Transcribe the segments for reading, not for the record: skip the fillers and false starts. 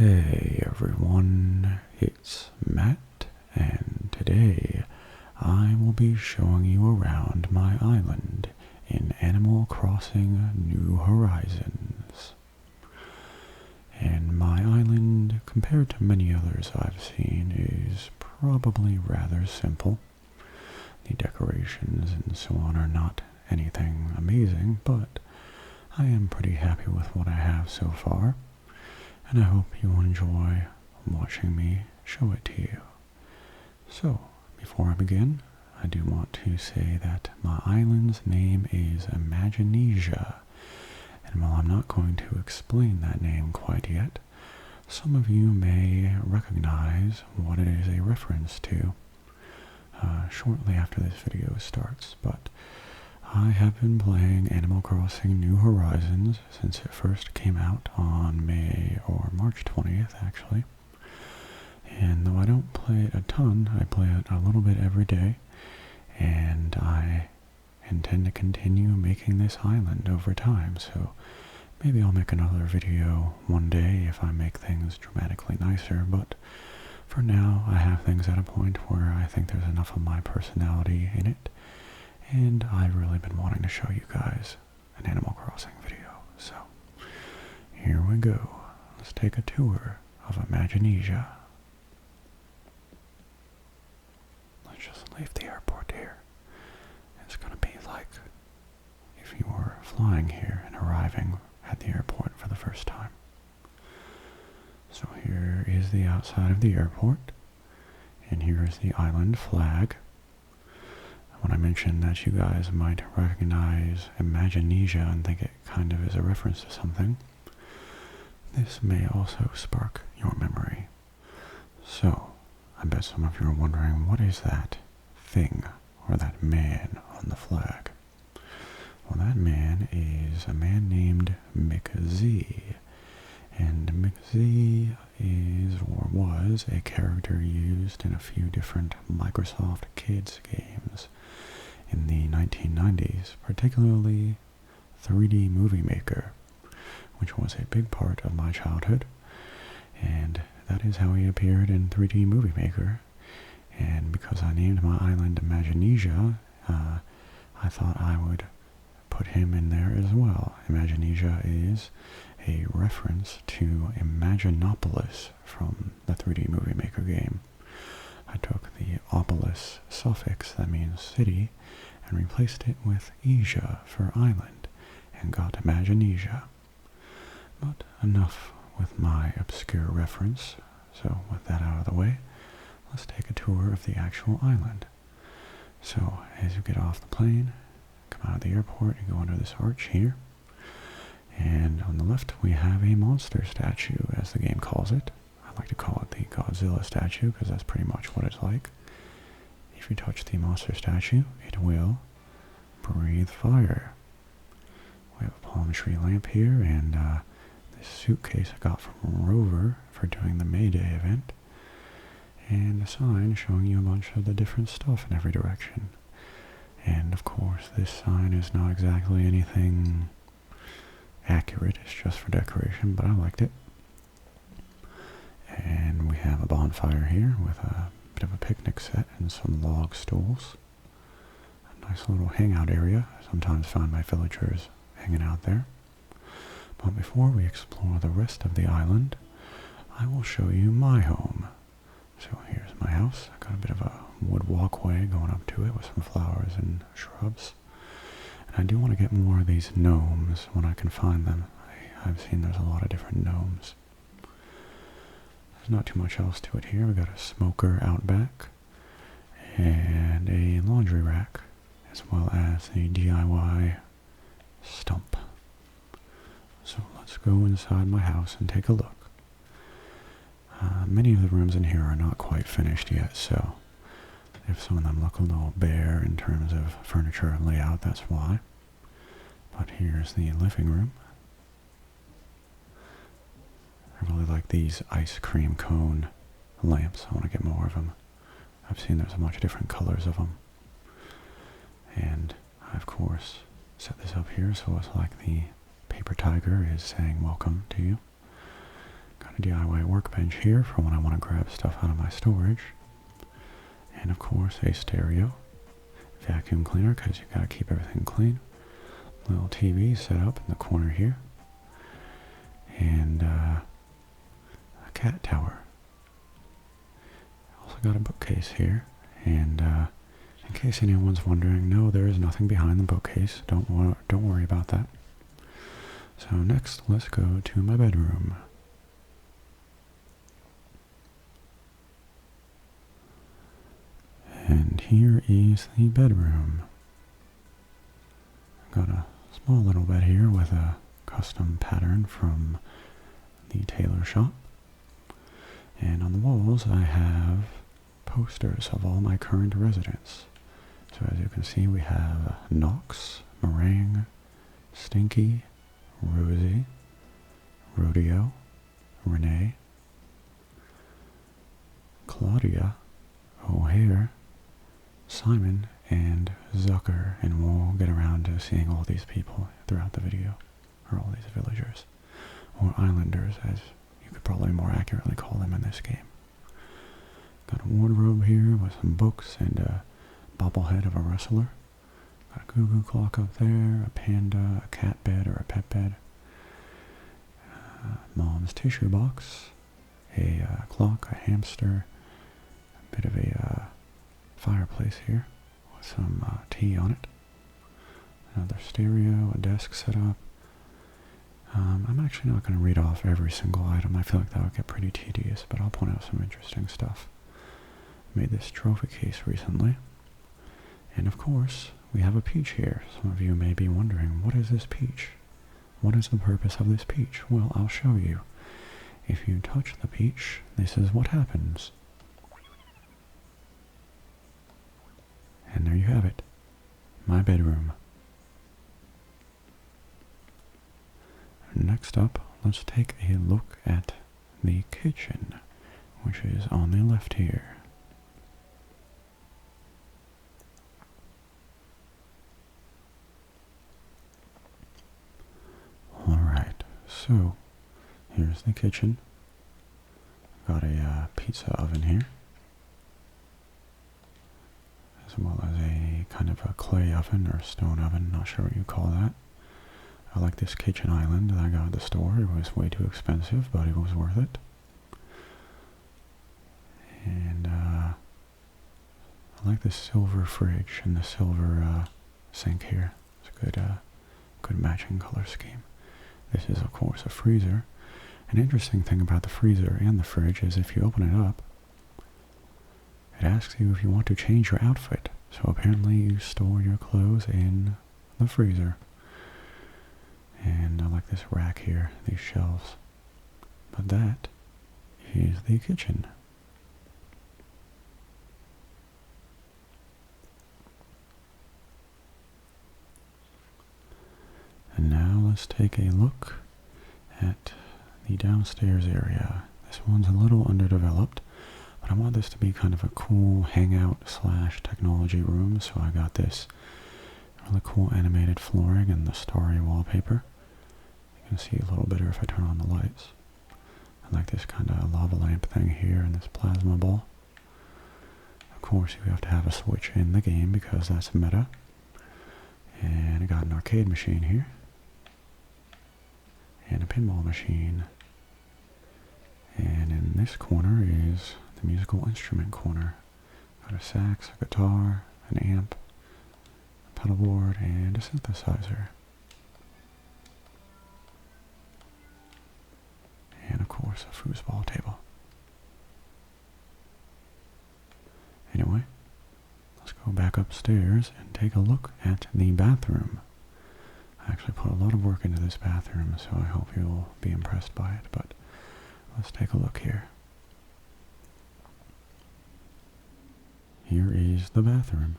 Hey everyone, it's Matt, and today I will be showing you around my island in Animal Crossing New Horizons. And my island, compared to many others I've seen, is probably rather simple. The decorations and so on are not anything amazing, but I am pretty happy with what I have so far. And I hope you enjoy watching me show it to you. So, before I begin, I do want to say that my island's name is Imaginesia, and while I'm not going to explain that name quite yet, some of you may recognize what it is a reference to shortly after this video starts, but I have been playing Animal Crossing New Horizons since it first came out on May or March 20th, actually. And though I don't play it a ton, I play it a little bit every day, and I intend to continue making this island over time, so maybe I'll make another video one day if I make things dramatically nicer, but for now I have things at a point where I think there's enough of my personality in it. And I've really been wanting to show you guys an Animal Crossing video, so here we go. Let's take a tour of Imaginesia. Let's just leave the airport here. It's gonna be like if you were flying here and arriving at the airport for the first time. So here is the outside of the airport, and here is the island flag. When I mentioned that you guys might recognize Imaginesia and think it kind of is a reference to something, this may also spark your memory. So, I bet some of you are wondering, what is that thing, or that man on the flag? Well, that man is a man named McZ, and McZ is, or was, a character used in a few different Microsoft Kids games in the 1990s, particularly 3D Movie Maker, which was a big part of my childhood, and that is how he appeared in 3D Movie Maker. And because I named my island Imaginesia, I thought I would put him in there as well. Imaginesia is a reference to Imaginopolis from the 3D Movie Maker game. I took the opolis suffix, that means city, and replaced it with Asia for island, and got Imaginesia. But enough with my obscure reference, so with that out of the way, let's take a tour of the actual island. So, as you get off the plane, come out of the airport, and go under this arch here, and on the left we have a monster statue, as the game calls it. I like to call it the Godzilla statue, because that's pretty much what it's like. If you touch the monster statue, it will breathe fire. We have a palm tree lamp here, and this suitcase I got from Rover for doing the May Day event, and a sign showing you a bunch of the different stuff in every direction. And of course, this sign is not exactly anything accurate, it's just for decoration, but I liked it. And we have a bonfire here with a bit of a picnic set and some log stools. A nice little hangout area. I sometimes find my villagers hanging out there. But before we explore the rest of the island, I will show you my home. So here's my house. I got a bit of a wood walkway going up to it with some flowers and shrubs. And I do want to get more of these gnomes when I can find them. I've seen there's a lot of different gnomes. There's not too much else to it here. We got a smoker out back, and a laundry rack, as well as a DIY stump. So let's go inside my house and take a look. Many of the rooms in here are not quite finished yet, so if some of them look a little bare in terms of furniture and layout, that's why. But here's the living room. I really like these ice cream cone lamps. I want to get more of them. I've seen there's a bunch of different colors of them. And I, of course, set this up here so it's like the paper tiger is saying welcome to you. Got Got a DIY workbench here for when I want to grab stuff out of my storage. And of course a stereo. Vacuum cleaner because you gotta keep everything clean. Little TV set up in the corner here. And a cat tower. Also got a bookcase here. And in case anyone's wondering, no, there is nothing behind the bookcase. Don't worry about that. So next, let's go to my bedroom. And here is the bedroom. Got a small little bed here with a custom pattern from the tailor shop. And on the walls I have posters of all my current residents. So as you can see, we have Knox, Meringue, Stinky, Rosie, Rodeo, Renee, Claudia, O'Hare, Simon, and Zucker, and we'll get around to seeing all these people throughout the video, or all these villagers, or islanders, as you could probably more accurately call them in this game. Got a wardrobe here with some books and a bobblehead of a wrestler. Got a goo-goo clock up there, a panda, a cat bed or a pet bed, mom's tissue box, a clock, a hamster, a bit of a fireplace here with some tea on it, another stereo, a desk set up. I'm actually not going to read off every single item. I feel like that would get pretty tedious, but I'll point out some interesting stuff. Made this trophy case recently. And of course, we have a peach here. Some of you may be wondering, what is this peach? What is the purpose of this peach? Well, I'll show you. If you touch the peach, this is what happens. And there you have it. My bedroom. Next up, let's take a look at the kitchen, which is on the left here. Alright, so here's the kitchen. Got a pizza oven here, as well as a kind of a clay oven or stone oven, not sure what you call that. I like this kitchen island that I got at the store. It was way too expensive, but it was worth it. And I like this silver fridge and the silver sink here. It's a good matching color scheme. This is, of course, a freezer. An interesting thing about the freezer and the fridge is if you open it up, it asks you if you want to change your outfit. So apparently you store your clothes in the freezer. And I like this rack here, these shelves. But that is the kitchen. And now let's take a look at the downstairs area. This one's a little underdeveloped, but I want this to be kind of a cool hangout slash technology room, so I got this really cool animated flooring and the starry wallpaper. You can see a little better if I turn on the lights. I like this kind of lava lamp thing here and this plasma ball. Of course, you have to have a switch in the game because that's meta. And I got an arcade machine here. And a pinball machine. And in this corner is the musical instrument corner. Got a sax, a guitar, an amp, a pedal board, and a synthesizer. And of course a foosball table. Anyway, let's go back upstairs and take a look at the bathroom. I actually put a lot of work into this bathroom, so I hope you'll be impressed by it, but let's take a look here. Here is the bathroom.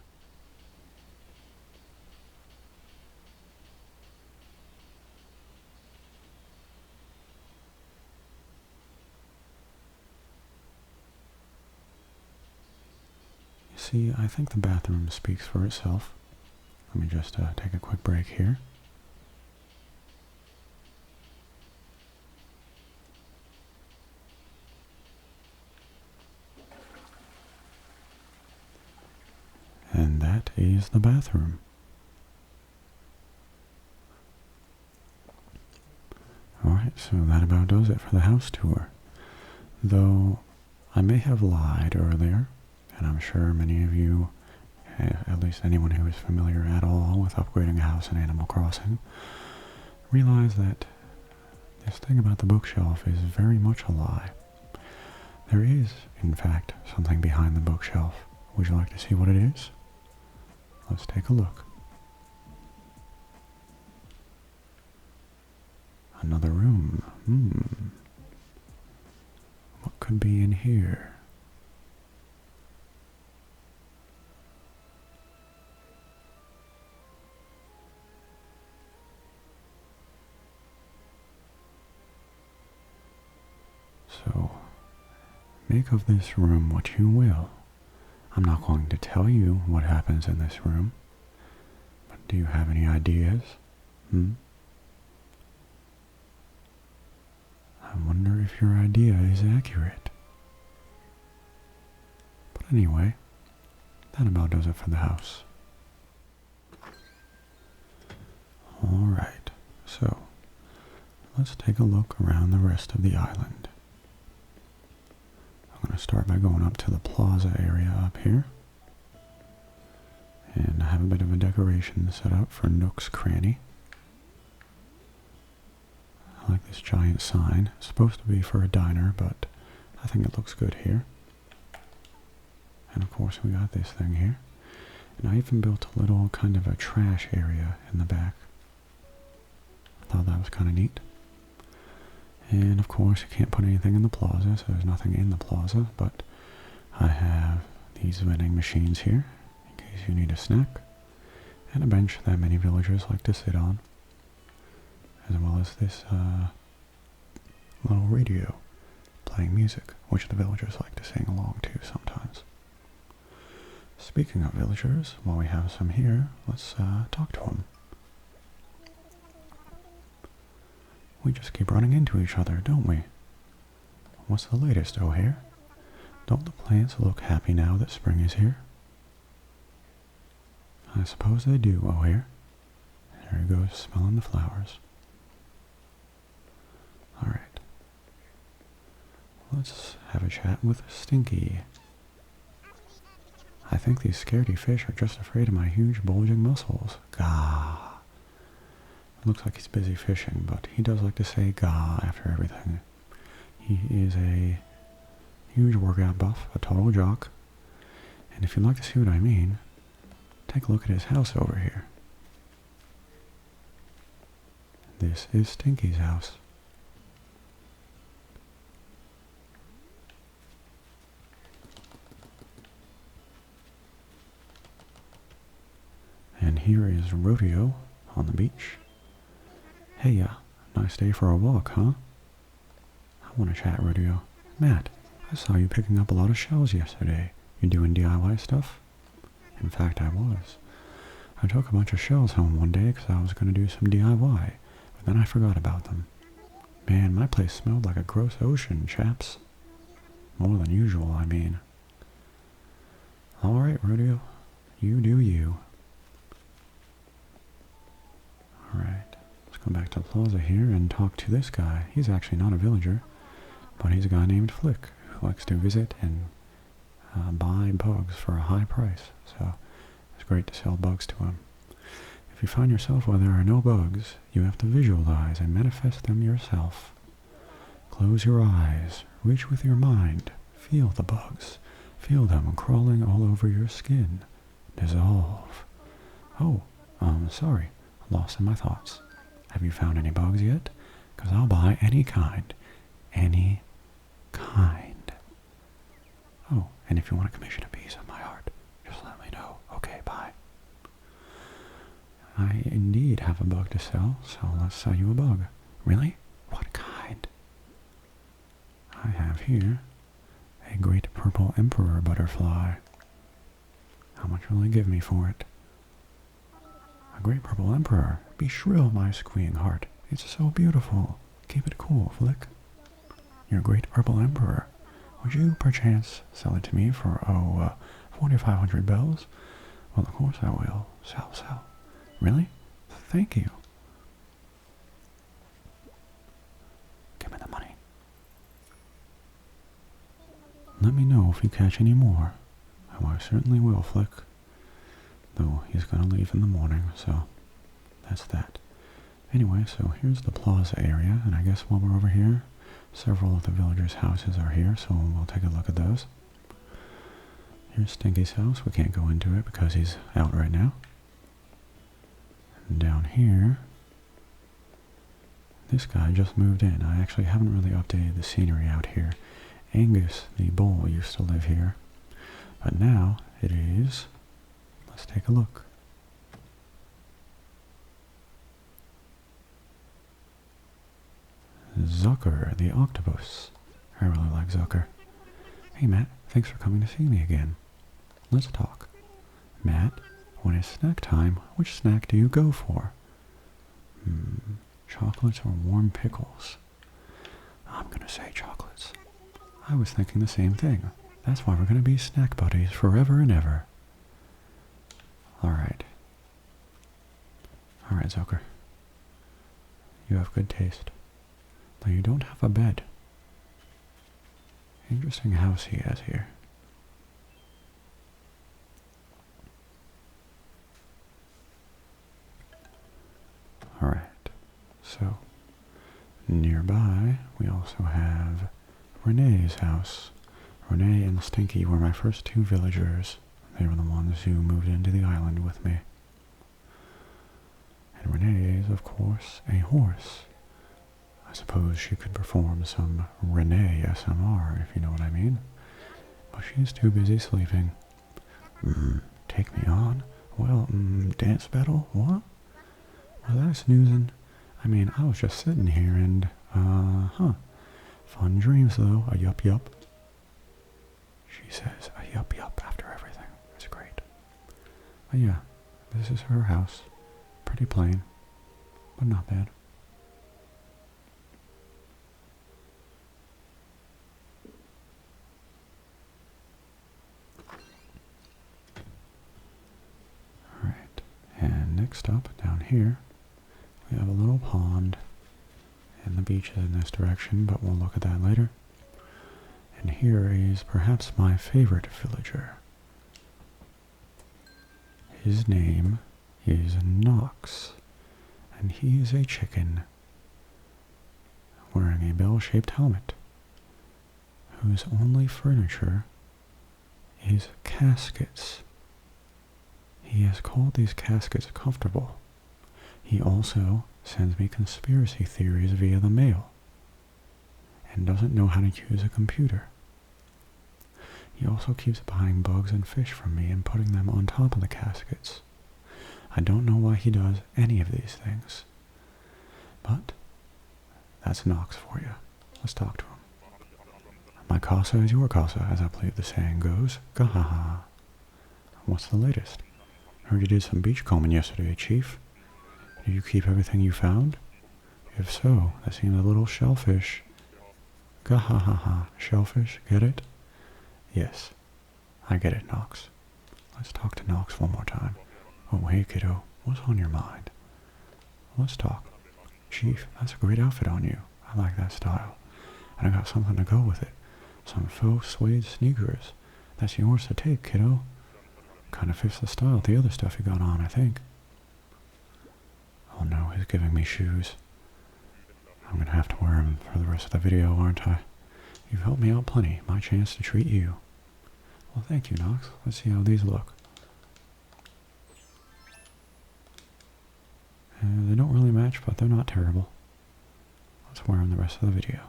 You see, I think the bathroom speaks for itself. Let me just take a quick break here. that is the bathroom. Alright, so that about does it for the house tour. Though I may have lied earlier, and I'm sure many of you, at least anyone who is familiar at all with upgrading a house in Animal Crossing, realize that this thing about the bookshelf is very much a lie. There is, in fact, something behind the bookshelf. Would you like to see what it is? Let's take a look. Another room. What could be in here? So, make of this room what you will. I'm not going to tell you what happens in this room, but do you have any ideas? I wonder if your idea is accurate. But anyway, that about does it for the house. Alright, so let's take a look around the rest of the island. I'm going to start by going up to the Plaza area up here. And I have a bit of a decoration set up for Nook's Cranny. I like this giant sign. It's supposed to be for a diner, but I think it looks good here. And of course we got this thing here. And I even built a little kind of a trash area in the back. I thought that was kind of neat. And of course you can't put anything in the plaza, so there's nothing in the plaza, but I have these vending machines here, in case you need a snack, and a bench that many villagers like to sit on, as well as this little radio playing music, which the villagers like to sing along to sometimes. Speaking of villagers, while we have some here, let's talk to them. We just keep running into each other, don't we? What's the latest, O'Hare? Don't the plants look happy now that spring is here? I suppose they do, O'Hare. There he goes, smelling the flowers. Alright. Let's have a chat with Stinky. I think these scaredy fish are just afraid of my huge bulging muscles. Gah. Looks like he's busy fishing, but he does like to say gah after everything. He is a huge workout buff, a total jock. And if you'd like to see what I mean, take a look at his house over here. This is Stinky's house. And here is Rodeo on the beach. Hey, nice day for a walk, huh? I want to chat, Rodeo. Matt, I saw you picking up a lot of shells yesterday. You doing DIY stuff? In fact, I was. I took a bunch of shells home one day because I was going to do some DIY, but then I forgot about them. Man, my place smelled like a gross ocean, chaps. More than usual, I mean. Alright, Rodeo. You do you. Alright. Go back to Plaza here and talk to this guy. He's actually not a villager, but he's a guy named Flick who likes to visit and buy bugs for a high price. So it's great to sell bugs to him. If you find yourself where there are no bugs, you have to visualize and manifest them yourself. Close your eyes, reach with your mind, feel the bugs. Feel them crawling all over your skin. Dissolve. Oh, sorry, lost in my thoughts. Have you found any bugs yet? 'Cause I'll buy any kind. Any kind. Oh, and if you want to commission a piece of my art, just let me know. Okay, bye. I indeed have a bug to sell, so let's sell you a bug. Really? What kind? I have here a great purple emperor butterfly. How much will they give me for it? A great purple emperor. Be shrill, my squeeing heart. It's so beautiful. Keep it cool, Flick. Your great purple emperor. Would you, perchance, sell it to me for, 4,500 bells? Well, of course I will. Sal. Really? Thank you. Give me the money. Let me know if you catch any more. Oh, I certainly will, Flick. Though he's gonna leave in the morning, so that's that. Anyway, so here's the plaza area, and I guess while we're over here, several of the villagers' houses are here, so we'll take a look at those. Here's Stinky's house. We can't go into it because he's out right now. And down here, this guy just moved in. I actually haven't really updated the scenery out here. Angus, the bull, used to live here. But now it is... Let's take a look. Zucker, the octopus. I really like Zucker. Hey Matt, thanks for coming to see me again. Let's talk. Matt, when it's snack time, which snack do you go for? Chocolates or warm pickles? I'm gonna say chocolates. I was thinking the same thing. That's why we're gonna be snack buddies forever and ever. Alright. Alright, Zucker. You have good taste. Though you don't have a bed. Interesting house he has here. Alright, so nearby we also have Renee's house. Renee and Stinky were my first two villagers. They were the ones who moved into the island with me. And Renee is, of course, a horse. I suppose she could perform some Renee SMR, if you know what I mean. But she's too busy sleeping. Take me on? Well, dance battle? What? Was I snoozing? I mean, I was just sitting here and, Fun dreams, though. A yup. She says a yup after everything. It's great. But yeah, this is her house. Pretty plain, but not bad. Alright, and next up, down here, we have a little pond, and the beach is in this direction, but we'll look at that later. And here is perhaps my favorite villager. His name is Knox, and he is a chicken, wearing a bell-shaped helmet, whose only furniture is caskets. He has called these caskets comfortable. He also sends me conspiracy theories via the mail, and doesn't know how to use a computer. He also keeps buying bugs and fish from me and putting them on top of the caskets. I don't know why he does any of these things. But that's Knox for you. Let's talk to him. My casa is your casa, as I believe the saying goes. Gahaha. What's the latest? Heard you did some beach combing yesterday, Chief. Did you keep everything you found? If so, that seems a little shellfish. Gahahaha. Shellfish, get it? Yes, I get it, Knox. Let's talk to Knox one more time. Oh, hey, kiddo. What's on your mind? Let's talk. Chief, that's a great outfit on you. I like that style. And I got something to go with it. Some faux suede sneakers. That's yours to take, kiddo. Kind of fits the style of the other stuff you got on, I think. Oh no, he's giving me shoes. I'm gonna have to wear them for the rest of the video, aren't I? You've helped me out plenty. My chance to treat you. Well, thank you, Knox. Let's see how these look. They don't really match, but they're not terrible. Let's wear them the rest of the video.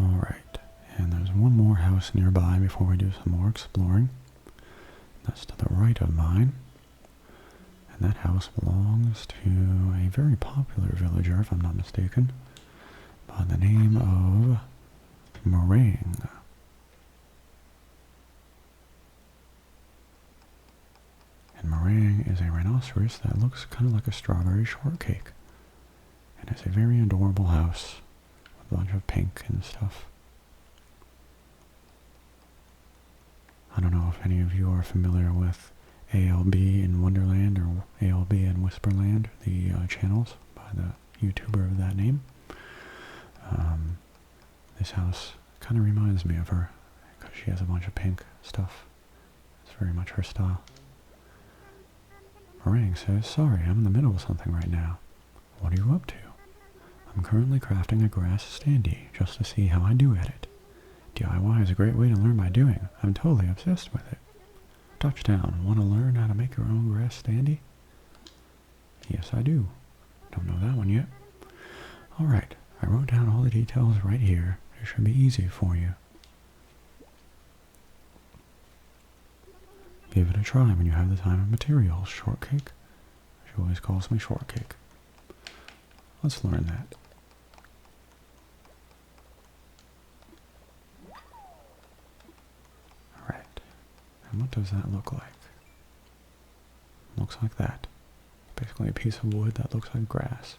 Alright, and there's one more house nearby before we do some more exploring. That's to the right of mine. And that house belongs to a very popular villager, if I'm not mistaken, by the name of Meringue. And Meringue is a rhinoceros that looks kind of like a strawberry shortcake. And it's a very adorable house with a bunch of pink and stuff. I don't know if any of you are familiar with ALB in Wonderland or ALB in Whisperland, the channels by the YouTuber of that name. This house kind of reminds me of her because she has a bunch of pink stuff. It's very much her style. Meringue says, sorry, I'm in the middle of something right now. What are you up to? I'm currently crafting a grass standee just to see how I do at it. DIY is a great way to learn by doing. I'm totally obsessed with it. Touchdown, want to learn how to make your own grass standee? Yes, I do. Don't know that one yet. Alright, I wrote down all the details right here. It should be easy for you. Give it a try when you have the time and materials. Shortcake? She always calls me Shortcake. Let's learn that. Alright. And what does that look like? Looks like that. Basically a piece of wood that looks like grass.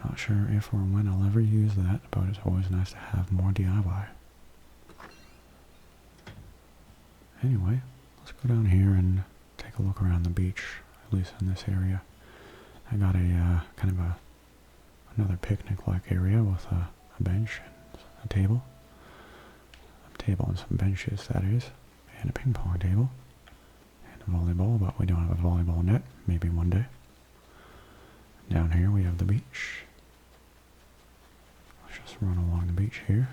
I'm not sure if or when I'll ever use that, but it's always nice to have more DIY. Anyway, let's go down here and take a look around the beach, at least in this area. I got a kind of another picnic-like area with a bench and a table. A table and some benches, that is, and a ping pong table. And a volleyball, but we don't have a volleyball net, maybe one day. Down here we have the beach. Let's just run along the beach here.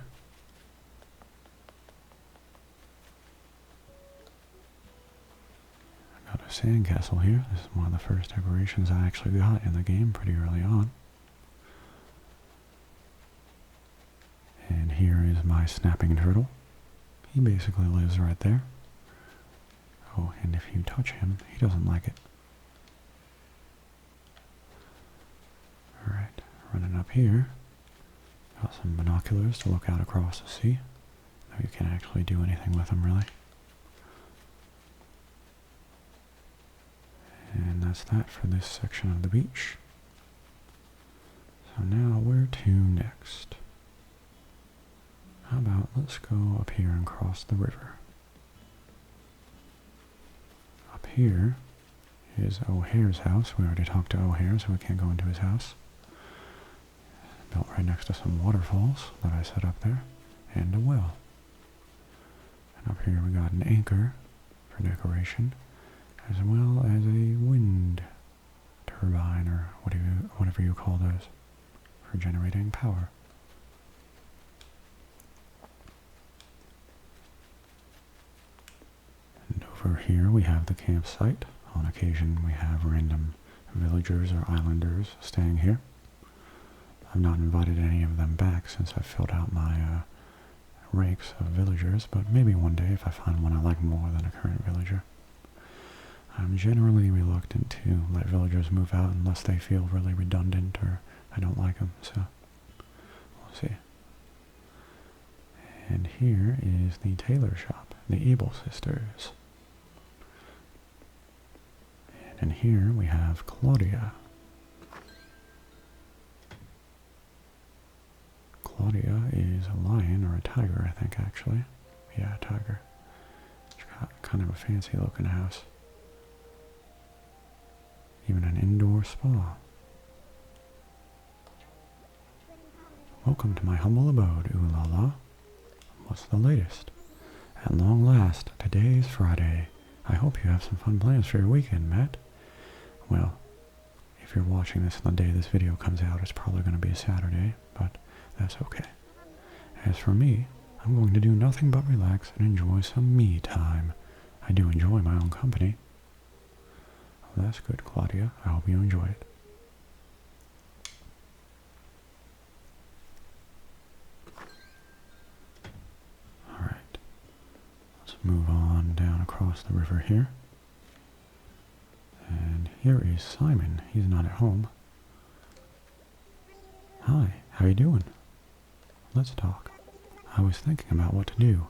I got a sandcastle here. This is one of the first decorations I actually got in the game pretty early on. And here is my snapping turtle. He basically lives right there. Oh, and if you touch him, he doesn't like it. Alright, running up here. Got some binoculars to look out across the sea. Now you can't actually do anything with them, really. And that's that for this section of the beach. So now where to next? How about let's go up here and cross the river. Up here is O'Hare's house. We already talked to O'Hare, so we can't go into his house. Built right next to some waterfalls that I set up there, and a well. And up here we got an anchor for decoration, as well as a wind turbine, or whatever you call those, for generating power. And over here we have the campsite. On occasion we have random villagers or islanders staying here. I've not invited any of them back since I filled out my ranks of villagers, but maybe one day if I find one I like more than a current villager. I'm generally reluctant to let villagers move out unless they feel really redundant or I don't like them, so we'll see. And here is the tailor shop, the Able Sisters. And in here we have Claudia. Claudia is a lion, or a tiger, I think, actually. Yeah, a tiger. She's got kind of a fancy looking house. Even an indoor spa. Welcome to my humble abode, ooh la la. What's the latest? At long last, today is Friday. I hope you have some fun plans for your weekend, Matt. Well, if you're watching this on the day this video comes out, it's probably going to be a Saturday, but that's okay. As for me, I'm going to do nothing but relax and enjoy some me time. I do enjoy my own company. Well, that's good, Claudia. I hope you enjoy it. Alright. Let's move on down across the river here. And here is Simon. He's not at home. Hi, how you doing? Let's talk. I was thinking about what to do,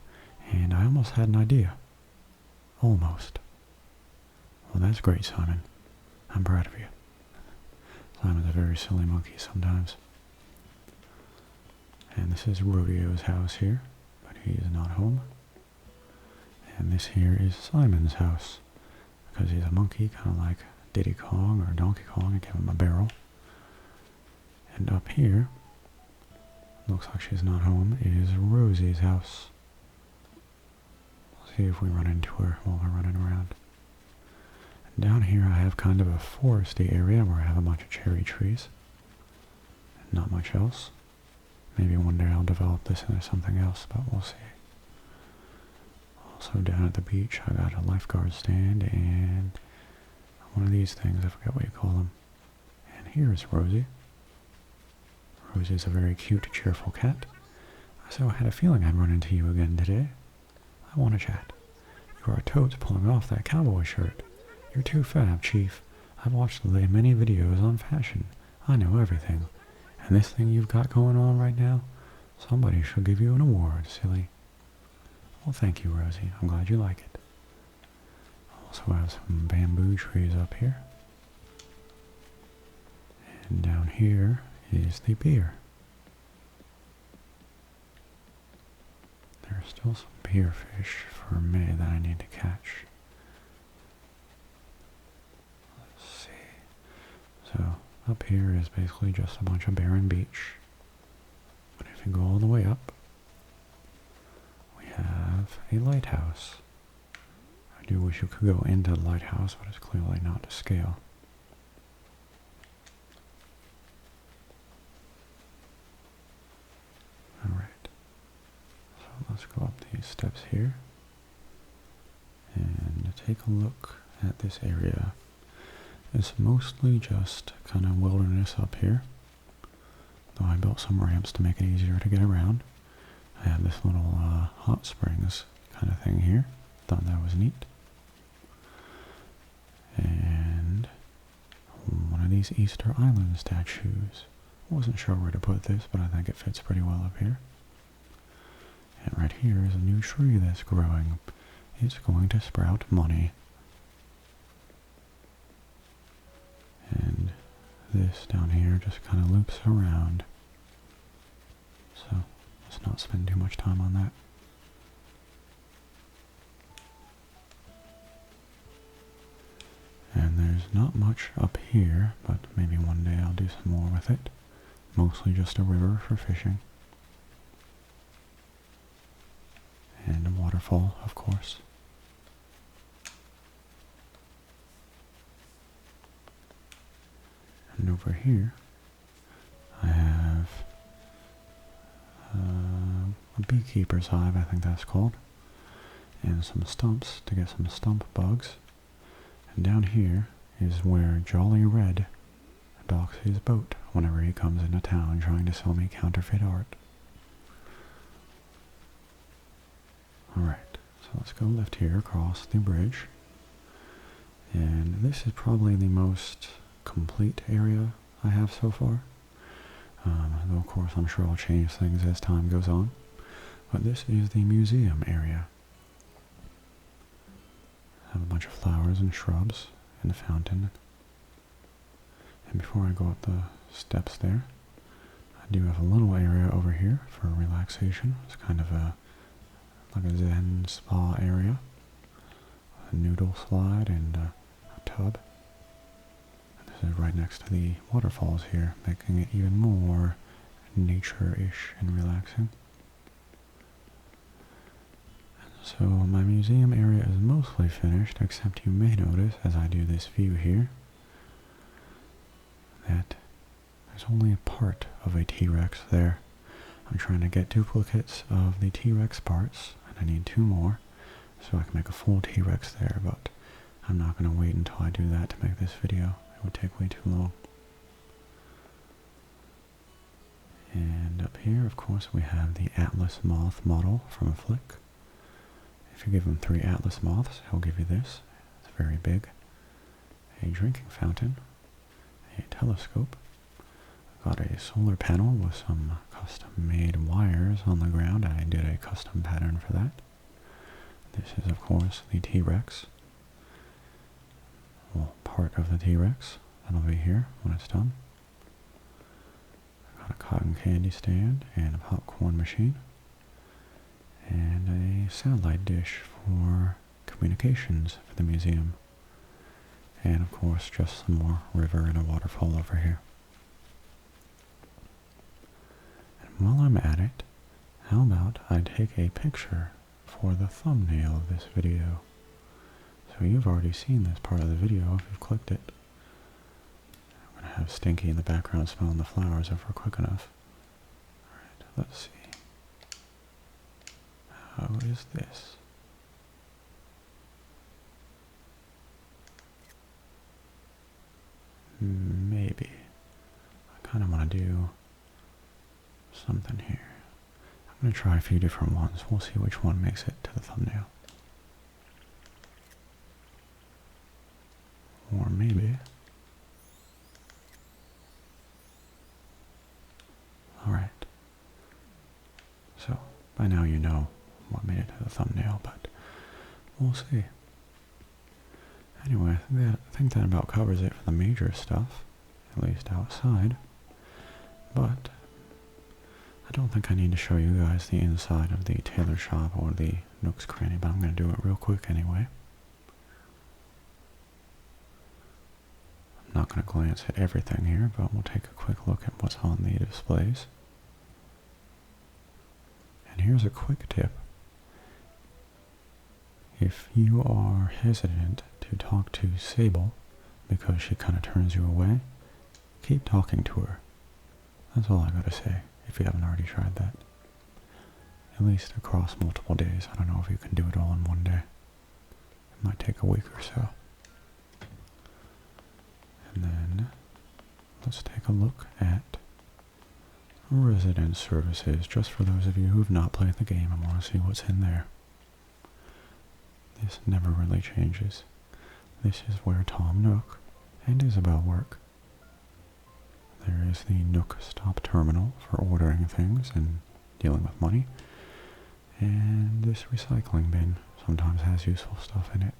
and I almost had an idea. Almost. Well, that's great, Simon. I'm proud of you. Simon's a very silly monkey sometimes. And this is Rodeo's house here, but he is not home. And this here is Simon's house, because he's a monkey, kind of like Diddy Kong or Donkey Kong. I give him a barrel. And up here, looks like she's not home, is Rosie's house. Let's see if we run into her while we're running around. And down here I have kind of a foresty area where I have a bunch of cherry trees. And not much else. Maybe one day I'll develop this into something else, but we'll see. Also down at the beach I got a lifeguard stand and one of these things, I forget what you call them. And here's Rosie. Rosie's a very cute, cheerful cat. So I had a feeling I'd run into you again today. I want to chat. You are totes pulling off that cowboy shirt. You're too fab, Chief. I've watched many videos on fashion. I know everything. And this thing you've got going on right now, somebody should give you an award, silly. Well, thank you, Rosie. I'm glad you like it. Also have some bamboo trees up here. And down here is the beer. There's still some beer fish for May that I need to catch. Let's see. So, up here is basically just a bunch of barren beach. But if you go all the way up, we have a lighthouse. I do wish you could go into the lighthouse, but it's clearly not to scale. Alright. So let's go up these steps here and take a look at this area. It's mostly just kind of wilderness up here, though I built some ramps to make it easier to get around. I have this little hot springs kind of thing here. Thought that was neat. And one of these Easter Island statues. Wasn't sure where to put this, but I think it fits pretty well up here. And right here is a new tree that's growing. It's going to sprout money. And this down here just kind of loops around. So let's not spend too much time on that. And there's not much up here, but maybe one day I'll do some more with it. Mostly just a river for fishing. And a waterfall, of course. And over here, I have a beekeeper's hive, I think that's called. And some stumps to get some stump bugs. And down here is where Jolly Red docks his boat whenever he comes into town trying to sell me counterfeit art. Alright, so let's go left here across the bridge. And this is probably the most complete area I have so far. Though of course I'm sure I'll change things as time goes on. But this is the museum area. I have a bunch of flowers and shrubs and a fountain. And before I go up the steps there, I do have a little area over here for relaxation. It's kind of like a zen spa area. A noodle slide and a tub. And this is right next to the waterfalls here, making it even more nature-ish and relaxing. So my museum area is mostly finished, except you may notice as I do this view here that there's only a part of a T-Rex there. I'm trying to get duplicates of the T-Rex parts, and I need 2 more, so I can make a full T-Rex there, but I'm not going to wait until I do that to make this video. It would take way too long. And up here, of course, we have the Atlas Moth model from a flick. If you give him 3 Atlas Moths, he'll give you this. It's very big. A drinking fountain. A telescope. Got a solar panel with some custom-made wires on the ground. I did a custom pattern for that. This is, of course, the T-Rex. Well, part of the T-Rex. That'll be here when it's done. Got a cotton candy stand and a popcorn machine. and a satellite dish for communications for the museum. And of course, just some more river and a waterfall over here. And while I'm at it, how about I take a picture for the thumbnail of this video? So you've already seen this part of the video if you've clicked it. I'm going to have Stinky in the background smelling the flowers if we're quick enough. Alright, let's see. How is this? Maybe. I kind of want to do something here. I'm going to try a few different ones. We'll see which one makes it to the thumbnail. Or maybe... Alright. So, by now you know what made it to the thumbnail, but we'll see. Anyway, I think that about covers it for the major stuff, at least outside. But I don't think I need to show you guys the inside of the tailor shop or the Nook's Cranny, but I'm going to do it real quick anyway. I'm not going to glance at everything here, but we'll take a quick look at what's on the displays. And here's a quick tip. If you are hesitant to talk to Sable because she kind of turns you away, keep talking to her. That's all I gotta say, if you haven't already tried that. At least across multiple days. I don't know if you can do it all in one day. It might take a week or so. And then, let's take a look at resident services, just for those of you who have not played the game and want to see what's in there. This never really changes. This is where Tom Nook and Isabel work. There is the Nook Stop Terminal for ordering things and dealing with money. And this recycling bin sometimes has useful stuff in it.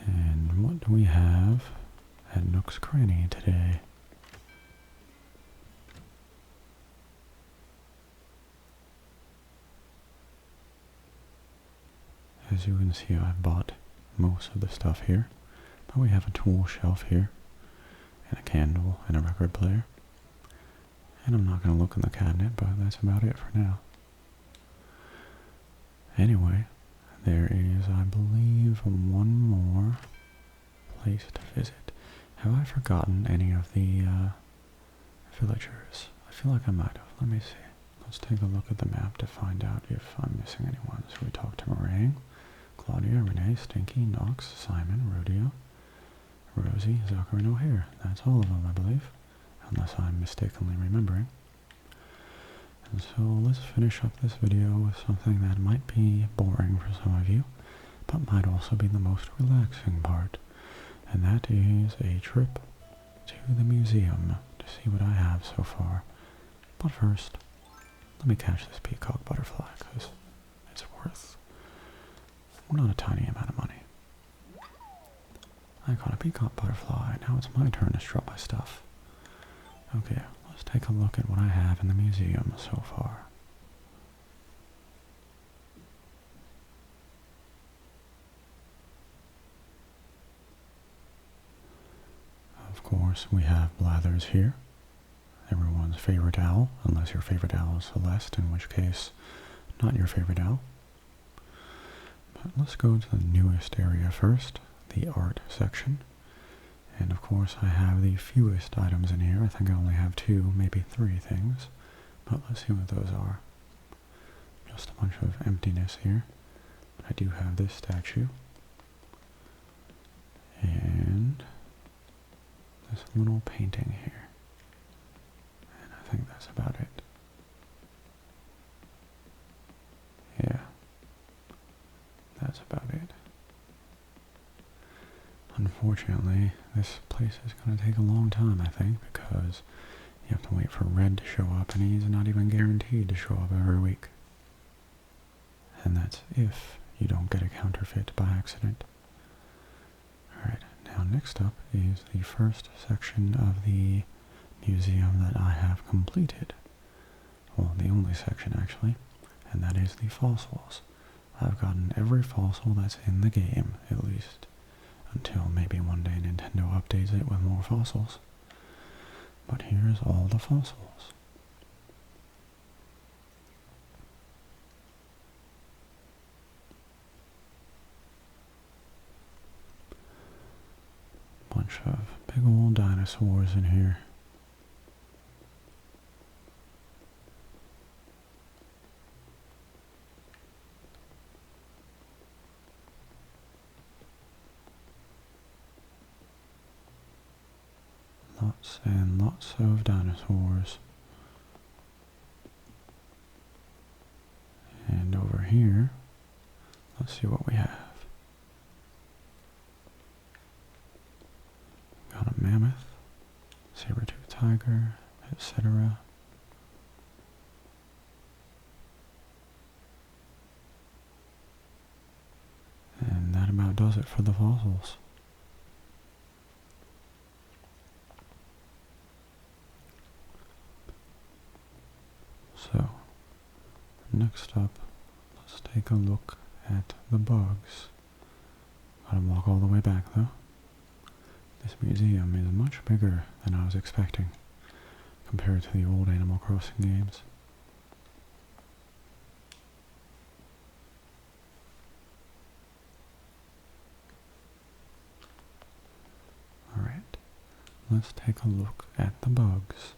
And what do we have at Nook's Cranny today? As you can see, I've bought most of the stuff here, but we have a tool shelf here, and a candle, and a record player. And I'm not going to look in the cabinet, but that's about it for now. Anyway, there is, I believe, one more place to visit. Have I forgotten any of the villagers? I feel like I might have. Let me see. Let's take a look at the map to find out if I'm missing anyone. So we talked to Meringue, Claudia, Renee, Stinky, Knox, Simon, Rodeo, Rosie, Zucker, and O'Hare. That's all of them, I believe, unless I'm mistakenly remembering. And so let's finish up this video with something that might be boring for some of you, but might also be the most relaxing part, and that is a trip to the museum to see what I have so far. But first, let me catch this peacock butterfly, because it's worth not a tiny amount of money. I caught a peacock butterfly. Now it's my turn to strut my stuff. Okay, let's take a look at what I have in the museum so far. Of course, we have Blathers here. Everyone's favorite owl, unless your favorite owl is Celeste, in which case, not your favorite owl. But let's go to the newest area first, the art section. And of course I have the fewest items in here. I think I only have 2, maybe 3 things. But let's see what those are. Just a bunch of emptiness here. But I do have this statue. And this little painting here. And I think that's about it. Yeah. That's about it. Unfortunately, this place is going to take a long time, I think, because you have to wait for Red to show up, and he's not even guaranteed to show up every week. And that's if you don't get a counterfeit by accident. Alright, now next up is the first section of the museum that I have completed. Well, the only section actually, and that is the fossils. I've gotten every fossil that's in the game, at least, until maybe one day Nintendo updates it with more fossils. But here's all the fossils. Bunch of big old dinosaurs in here. Lots and lots of dinosaurs. And over here, let's see what we have. Got a mammoth, saber-toothed tiger, etc. And that about does it for the fossils. So, next up, let's take a look at the bugs. Gotta walk all the way back though. This museum is much bigger than I was expecting compared to the old Animal Crossing games. Alright, let's take a look at the bugs.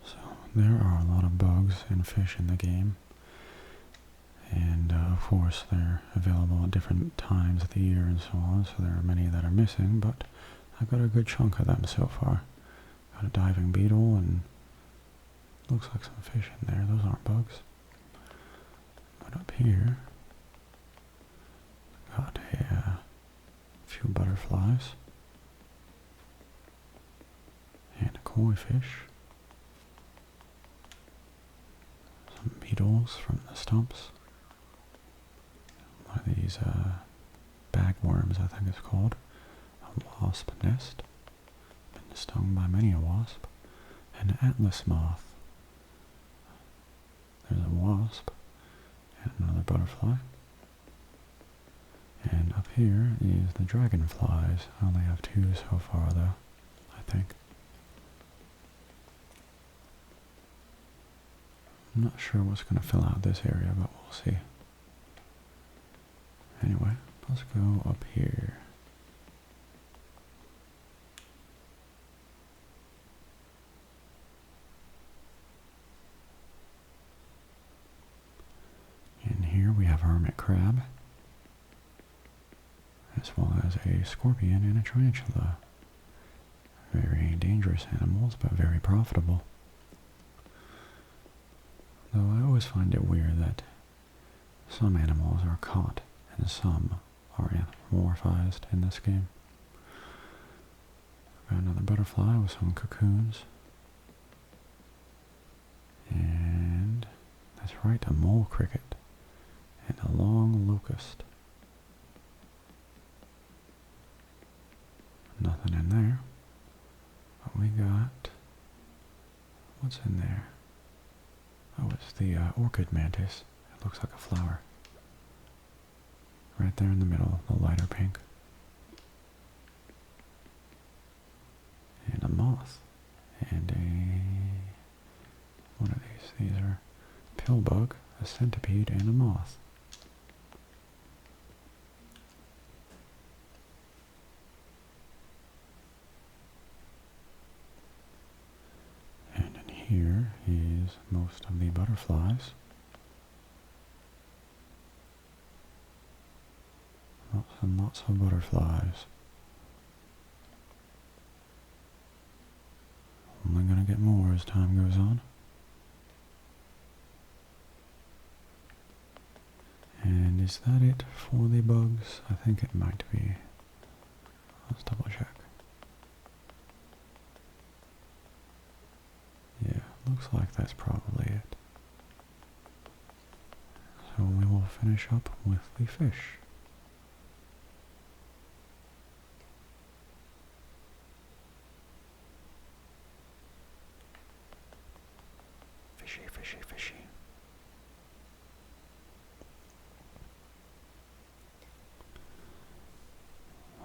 So, there are a lot of bugs and fish in the game. And of course they're available at different times of the year and so on, so there are many that are missing, but I've got a good chunk of them so far. Got a diving beetle and looks like some fish in there. Those aren't bugs. But up here, got a few butterflies and a koi fish. Some beetles from the stumps. One of these bagworms, I think it's called. A wasp nest. Been stung by many a wasp. And an atlas moth. There's a wasp. And another butterfly. And up here is the dragonflies. I only have 2 so far though, I think. I'm not sure what's going to fill out this area, but we'll see. Anyway, let's go up here. And here we have a hermit crab, as well as a scorpion and a tarantula. Very dangerous animals, but very profitable. Though I always find it weird that some animals are caught and some are anthropomorphized in this game. Got another butterfly with some cocoons. And that's right, a mole cricket and a long locust. Nothing in there. But we got... what's in there? Oh, it's the orchid mantis. It looks like a flower. Right there in the middle, the lighter pink. And a moth. And what are these? These are a pill bug, a centipede, and a moth. And in here is most of the butterflies. Lots and lots of butterflies. Only gonna get more as time goes on. And is that it for the bugs? I think it might be. Let's double check. Yeah, looks like that's probably it. So we will finish up with the fish. Fishy, fishy, fishy.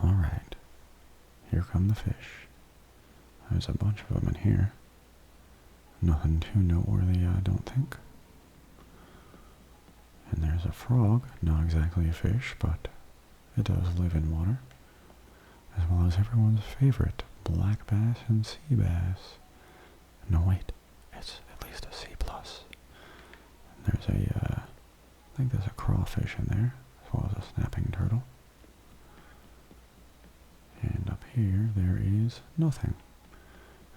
Alright, here come the fish. There's a bunch of them in here. Nothing too noteworthy, I don't think. And there's a frog, not exactly a fish, but it does live in water. As well as everyone's favorite, black bass and sea bass. No, wait, it's at least a C+. And there's I think there's a crawfish in there, as well as a snapping turtle. And up here, there is nothing.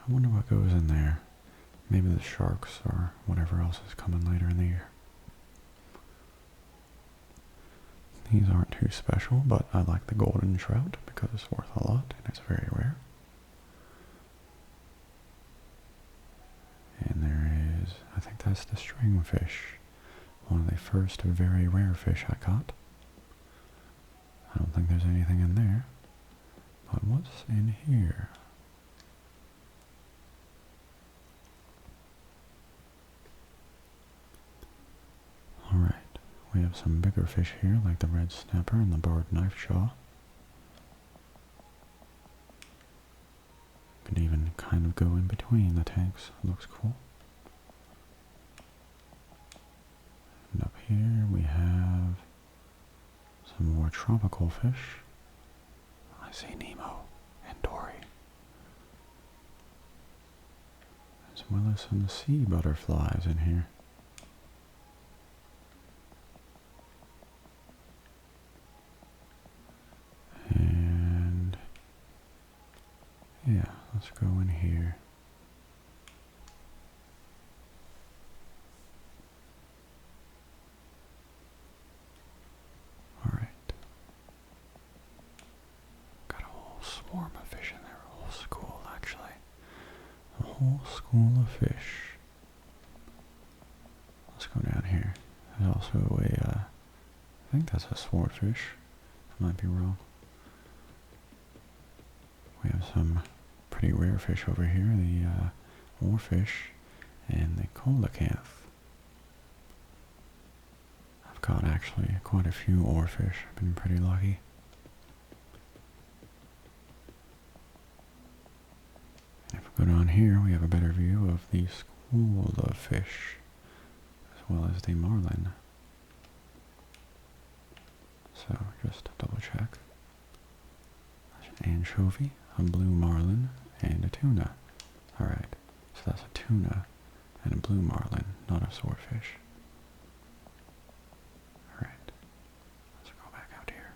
I wonder what goes in there. Maybe the sharks or whatever else is coming later in the year. These aren't too special, but I like the golden trout because it's worth a lot and it's very rare. And there is, I think that's the stringfish. One of the first very rare fish I caught. I don't think there's anything in there. But what's in here? Alright, we have some bigger fish here, like the red snapper and the barred knife jaw. Could even kind of go in between the tanks. Looks cool. And up here we have some more tropical fish. I see Nemo and Dory. As well as some sea butterflies in here. And yeah, let's go in here. Alright. Got a whole swarm of fish in there, a whole school actually. A whole school of fish. Let's go down here. There's also I think that's a swordfish. I might be wrong. We have some pretty rare fish over here, the oarfish and the coelacanth. I've caught actually quite a few oarfish. I've been pretty lucky. And if we go down here, we have a better view of the school of fish, as well as the marlin. So, just to double check. There's an anchovy, a blue marlin, and a tuna. Alright, so that's a tuna and a blue marlin, not a swordfish. Alright, let's go back out here.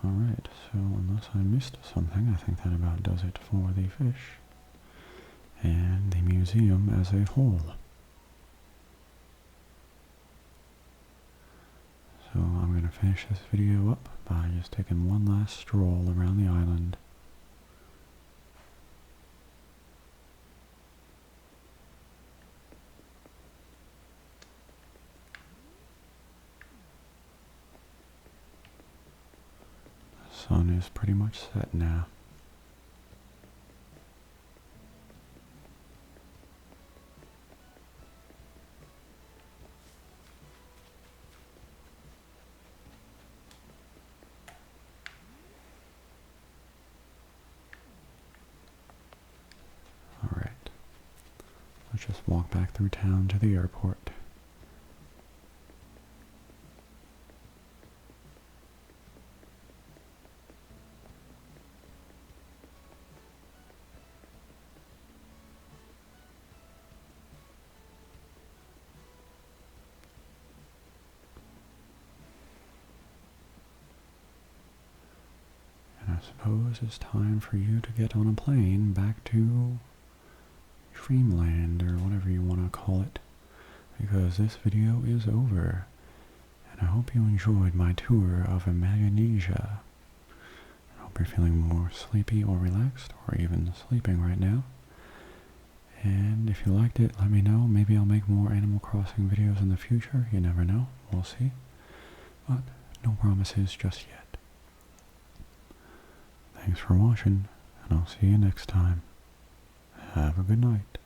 Alright, so unless I missed something, I think that about does it for the fish and the museum as a whole. So I'm going to finish this video up by just taking one last stroll around the island. The sun is pretty much set now. Let's just walk back through town to the airport. And I suppose it's time for you to get on a plane back to Dreamland, or whatever you want to call it, because this video is over, and I hope you enjoyed my tour of Imaginesia. I hope you're feeling more sleepy or relaxed, or even sleeping right now. And if you liked it, let me know. Maybe I'll make more Animal Crossing videos in the future. You never know. We'll see. But no promises just yet. Thanks for watching, and I'll see you next time. Have a good night.